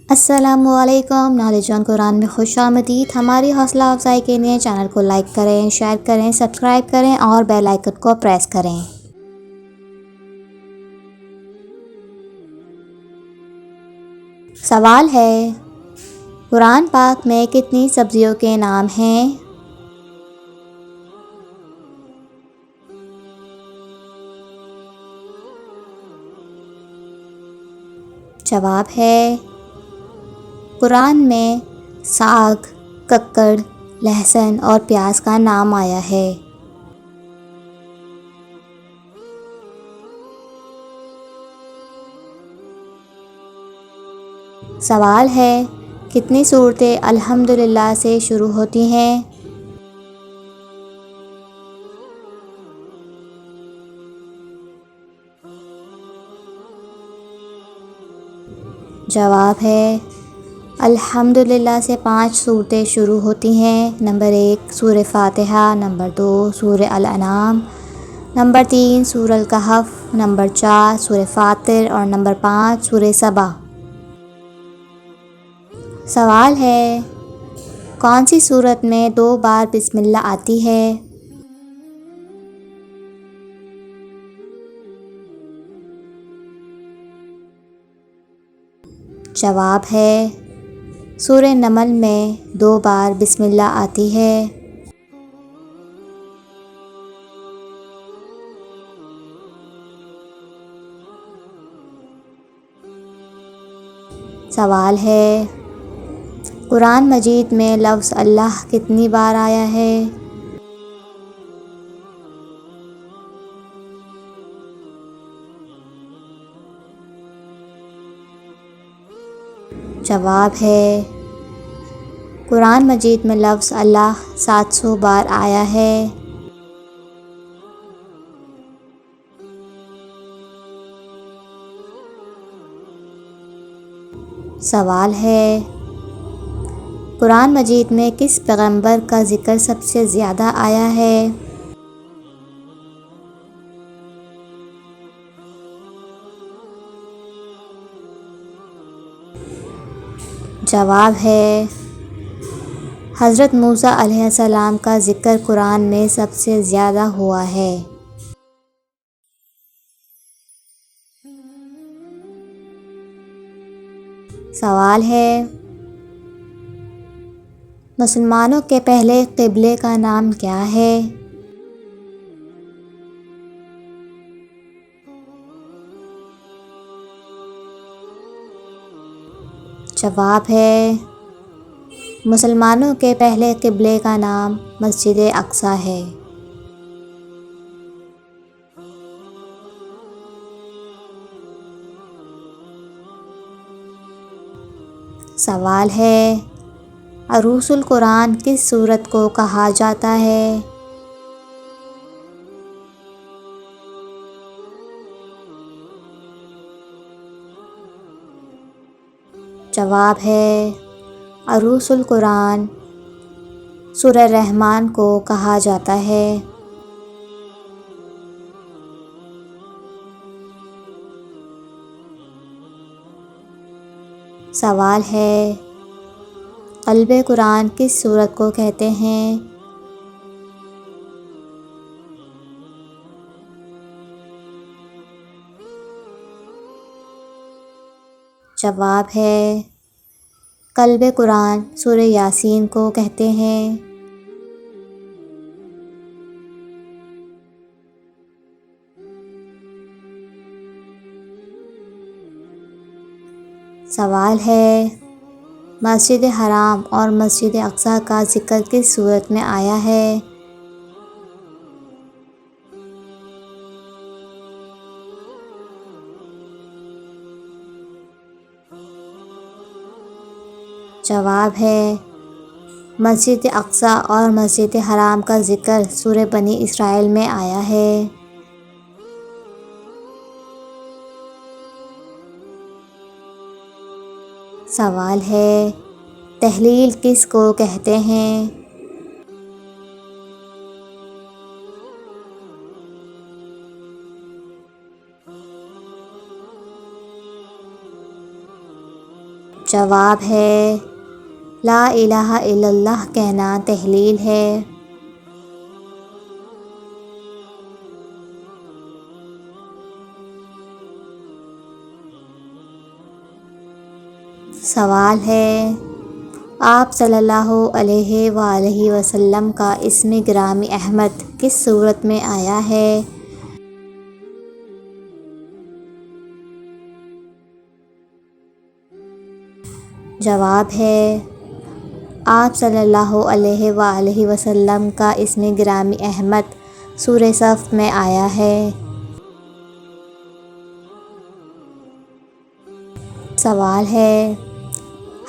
السلام علیکم، knowledge on قرآن میں خوش آمدید۔ ہماری حوصلہ افزائی کے لیے چینل کو لائک کریں، شیئر کریں، سبسکرائب کریں اور بیل آئکن کو پریس کریں۔ سوال ہے، قرآن پاک میں کتنی سبزیوں کے نام ہیں؟ جواب ہے، قرآن میں ساگ، ککڑ، لہسن اور پیاز کا نام آیا ہے۔ سوال ہے، کتنی صورتیں الحمدللہ سے شروع ہوتی ہیں؟ جواب ہے، الحمدللہ سے 5 صورتیں شروع ہوتی ہیں۔ نمبر 1 سورہ فاتحہ، نمبر 2 سورہ الانعام، نمبر 3 سورہ الکہف، نمبر 4 سورہ فاطر اور نمبر 5 سورہ سبا۔ سوال ہے، کون سی سورت میں 2 بار بسم اللہ آتی ہے؟ جواب ہے، سورہ نمل میں 2 بار بسم اللہ آتی ہے۔ سوال ہے، قرآن مجید میں لفظ اللہ کتنی بار آیا ہے؟ جواب ہے، قرآن مجید میں لفظ اللہ 700 بار آیا ہے۔ سوال ہے، قرآن مجید میں کس پیغمبر کا ذکر سب سے زیادہ آیا ہے؟ جواب ہے، حضرت موسیٰ علیہ السلام کا ذکر قرآن میں سب سے زیادہ ہوا ہے۔ سوال ہے، مسلمانوں کے پہلے قبلے کا نام کیا ہے؟ جواب ہے، مسلمانوں کے پہلے قبلے کا نام مسجد اقصی ہے۔ سوال ہے، عروس القرآن کس سورت کو کہا جاتا ہے؟ جواب ہے، عروس القرآن سورہ رحمان کو کہا جاتا ہے۔ سوال ہے، قلب قرآن کس سورت کو کہتے ہیں؟ جواب ہے، قلب قرآن سورہ یاسین کو کہتے ہیں۔ سوال ہے، مسجد حرام اور مسجد اقصی کا ذکر کس صورت میں آیا ہے؟ جواب ہے، مسجد اقصی اور مسجد حرام کا ذکر سورہ بنی اسرائیل میں آیا ہے۔ سوال ہے، تحلیل کس کو کہتے ہیں؟ جواب ہے لا الہ الا اللہ کہنا تحلیل ہے۔ سوال ہے آپ صلی اللہ علیہ وآلہ وسلم کا اسم گرامی احمد کس صورت میں آیا ہے؟ جواب ہے آپ صلی اللہ علیہ وآلہ وسلم کا اسم گرامی احمد سورہ صف میں آیا ہے۔ سوال ہے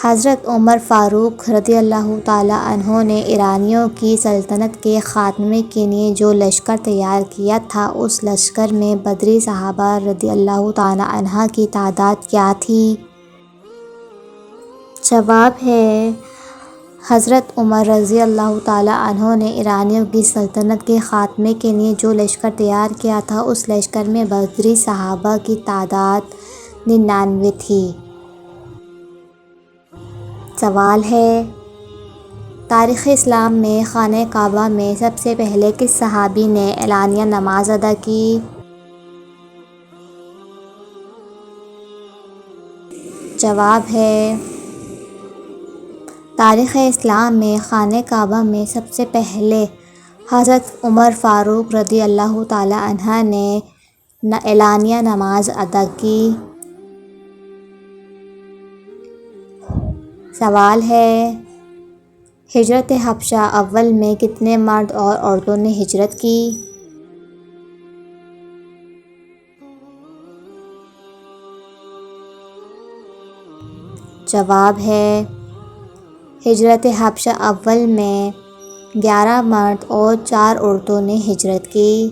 حضرت عمر فاروق رضی اللہ تعالیٰ عنہ نے ایرانیوں کی سلطنت کے خاتمے کے لیے جو لشکر تیار کیا تھا اس لشکر میں بدری صحابہ رضی اللہ تعالیٰ عنہ کی تعداد کیا تھی؟ جواب ہے حضرت عمر رضی اللہ تعالیٰ عنہ نے ایرانیوں کی سلطنت کے خاتمے کے لیے جو لشکر تیار کیا تھا اس لشکر میں بدری صحابہ کی تعداد 99 تھی۔ سوال ہے تاریخ اسلام میں خانہ کعبہ میں سب سے پہلے کس صحابی نے اعلانیہ نماز ادا کی؟ جواب ہے تاریخ اسلام میں خانہ کعبہ میں سب سے پہلے حضرت عمر فاروق رضی اللہ تعالیٰ عنہ نے اعلانیہ نماز ادا کی۔ سوال ہے ہجرت حبشہ اول میں کتنے مرد اور عورتوں نے ہجرت کی؟ جواب ہے ہجرت حبشہ اول میں 11 مرد اور 4 عورتوں نے ہجرت کی۔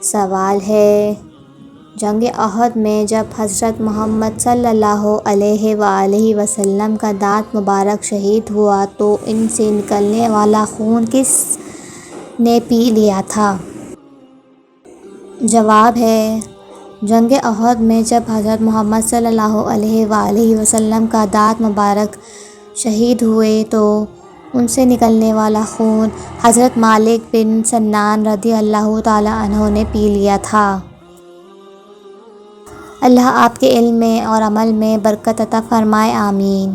سوال ہے جنگ احد میں جب حضرت محمد صلی اللہ علیہ وآلہ وسلم کا دانت مبارک شہید ہوا تو ان سے نکلنے والا خون کس نے پی لیا تھا؟ جواب ہے جنگ احد میں جب حضرت محمد صلی اللہ علیہ وآلہ وسلم کا دانت مبارک شہید ہوئے تو ان سے نکلنے والا خون حضرت مالک بن سنان رضی اللہ تعالیٰ عنہ نے پی لیا تھا۔ اللہ آپ کے علم میں اور عمل میں برکت عطا فرمائے، آمین۔